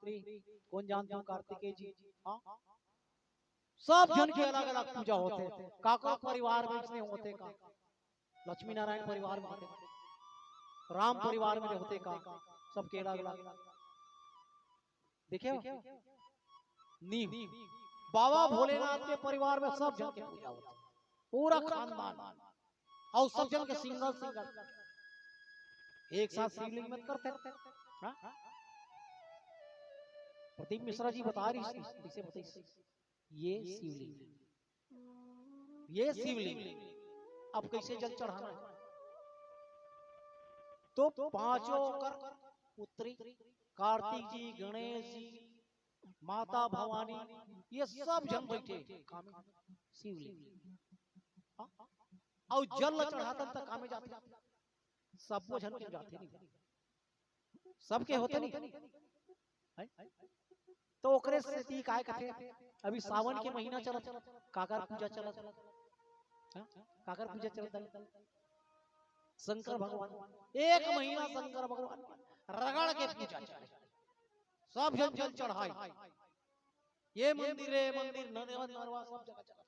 पुत्री, कौन जानते हो कार्तिकेय जी? हाँ, सब जन के अलग अलग पूजा होते, काका परिवार में इसमें होते का, लक्ष्मी नारायण परिवार में होते, राम परिवार में होते का, सबके अलग अलग देखे नींव। बाबा भोलेनाथ के परिवार में सब जन के पूजा होती, पूरा खानदान और सब जन के सिंगल सिंगल एक साथ शिवलिंग में करते। प्रदीप मिश्रा जी बता रही इसे बताइए, ये शिवलिंग, ये शिवलिंग अब कैसे जल चढ़ाना है? तो पांचों कर पुत्री, कार्तिक जी, गणेश जी, माता भवानी, ये सब जन बैठे शिवलिंग और जल चढ़ाते तक कामे जाते, सब वो जन के जाते नहीं, सबके होते नहीं। तो ओकरे से ती काय कथे, अभी सावन के महीना चलत, काकर पूजा चलत, काकर पूजा चलत, शंकर भगवान एक महीना शंकर भगवान रगड़ के पूजा चले, सब जन जल चढ़ाई, ये मंदिर है मंदिर नदेवा नरवा सब जगह चला,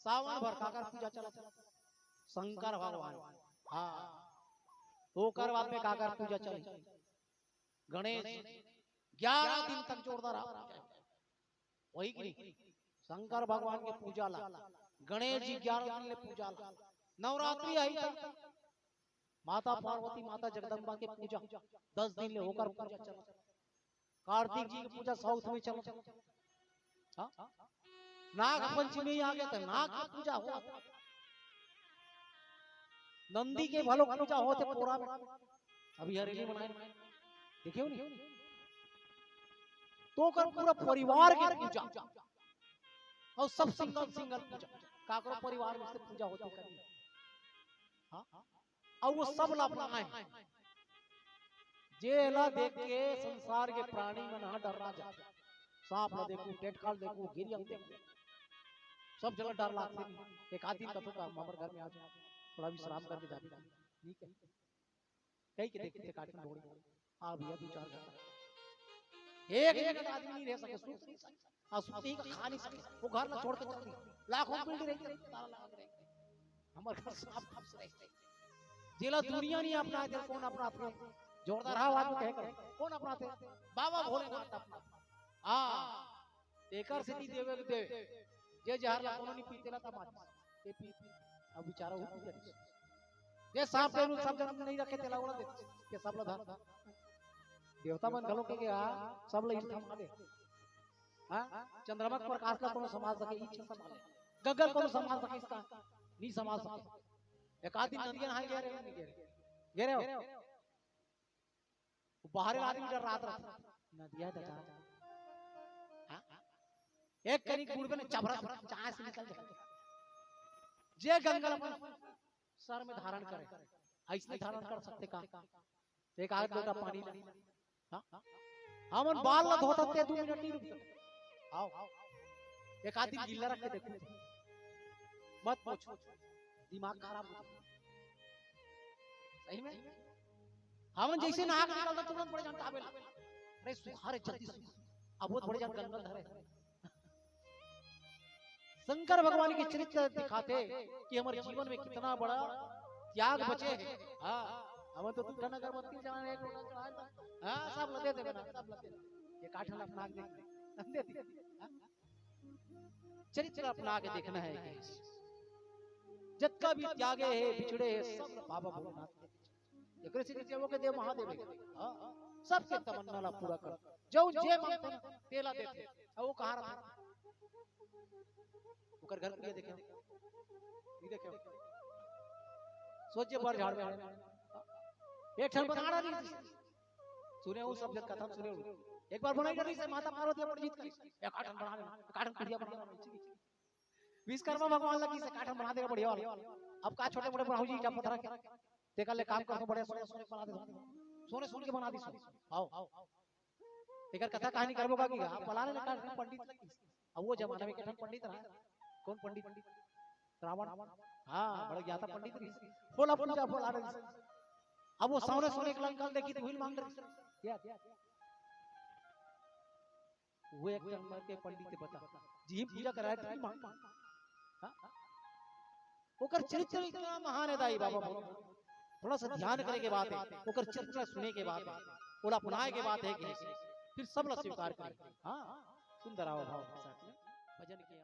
सावन भर काकर पूजा चला, शंकर भगवान। हाँ, ओकर बाद में काकर पूजा चली, गणेश 11 दिन तक जोरदार वही की नहीं, शंकर भगवान के पूजा ला, गणेश जी 11 दिन ले पूजा ला, नवरात्रि आई था, माता पार्वती माता जगदम्बा के पूजा 10 दिन ले होकर पूजा चला, कार्तिक जी की पूजा साउथ में चला, नाग पंचमी आ गया था, नाग की पूजा हुआ, नंदी के भलो पूजा होते पूरा में, अभी हरेली मनाए देखियो नहीं, तो कर पूरा परिवार के पूजा और सब सिंगल सिंगल पूजा, काकरो परिवार में से पूजा होती करी, हाँ, और वो सब ला अपनाए, जेला देख के संसार के प्राणी में ना डर रहा जाता, सांप ला देखो, टेटकाल देखो, गिरियम देखो, सब जगह डर लगते नहीं। एक आदमी कथो का हमारे घर में आ जाए, थोड़ा विश्राम करके जाते, ठीक है, कई के देखते काटन ढोड़ी, आ भैया 2-4 घंटा एक आदमी नहीं रह सके, सुती का खा नहीं सके, वो घर ना छोड़ के चल दी, लाखों पीढ़ी रही, ताला लगा के हमारे घर सांप खप से रहते, जिला दुनिया नहीं अपनाए थे, कौन अपनाते, जोरदार आवाज में कह कर कौन अपनाते, बाबा भोलेनाथ अपना। हां, एकर से नी देवे दे, जे जहर ला कोनो नहीं पीतेला त माच, ते पी अब बेचारा हो पी करे, जे सांप के सब जन्म नहीं रखे तेला उड़ा दे के सब ला धर देवता मन घलो के सब ला इच्छा माने, हां, चंद्रमा के प्रकाश ला कोनो समाज सके, इच्छा संभाले, गगन कोनो समाज सके, इसका नहीं समाज सके, एक आदमी नदियां हाय गए रहे, नहीं गए रहे हो, बाहर आदमी डर रात रात नदिया दता, हां, एक कनी गुड़ में चबरा चाय से निकल जाए, जे गंगा अपन सर में धारण करे, ऐसे धारण कर सकते का, एक आध लोटा पानी, हां, हमन बाल ला धोते 2 मिनट नहीं रुकते, आओ एक आदमी गिल्ला रख के देखो, मत पूछो, दिमाग खराब हो जाए, सही में हमन जैसे नाक निकलता तुरंत पड़ जाता आवेला, अरे सुखारे जल्दी सुखा, अब बहुत बड़े जान गंगल धरे, शंकर भगवान के चरित्र दिखाते कि हमारे जीवन में कितना बड़ा त्याग बचे है। हां, हम तो दूध अगरबत्ती चढ़ाने एक लोटा चढ़ाए, हां, सब लदे दे ना, सब लदे, ये काठन अपना के दे दे, चरित्र अपना के देखना है कि जितना भी त्यागे है, बिछड़े है, सब बाबा भोलेनाथ के, एकरे से देवो के देव महादेव है, हां, सबके तमन्ना ला पूरा कर, जो जे मांगते ना तेला देते, और वो कहां रहा, ओकर घर पे देखे नहीं देखे, सोचे बार झाड़ में एक ठन बना रही, सुने वो सब जग कथा सुने, एक बार बनाई रही से माता पार्वती अपन जीत गई, एक काठन बना ले, काठन कड़िया बना ले, विश्वकर्मा भगवान लगी से काठन बना देगा बढ़िया वाला, अब का छोटे बड़े बनाऊ जी जब पत्थर के तेका ले काम करके बड़े सोने सोने बना दे, सोने सोने के बना दी, आओ एकर कथा कहानी करबो का की आप बना ले काठन पंडित लगी, अब वो जमाने में कितने पंडित रहा, कौन पंडित, रावण, हाँ, बड़ा ज्ञाता पंडित रही, बोला पूजा बोला रही, अब वो सोने सोने के लंका देखी तो भूल मांग रही, वो एक जन्म के पंडित बता जी पूजा कराए थे मां हां ओकर चरित्र इतना महान है दाई बाबा थोड़ा सा ध्यान करे के बात है ओकर चरित्र सुने के बात है ओला अपनाए के बात है कि फिर सब ला स्वीकार करे हां सुंदर आओ भाव के साथ में भजन के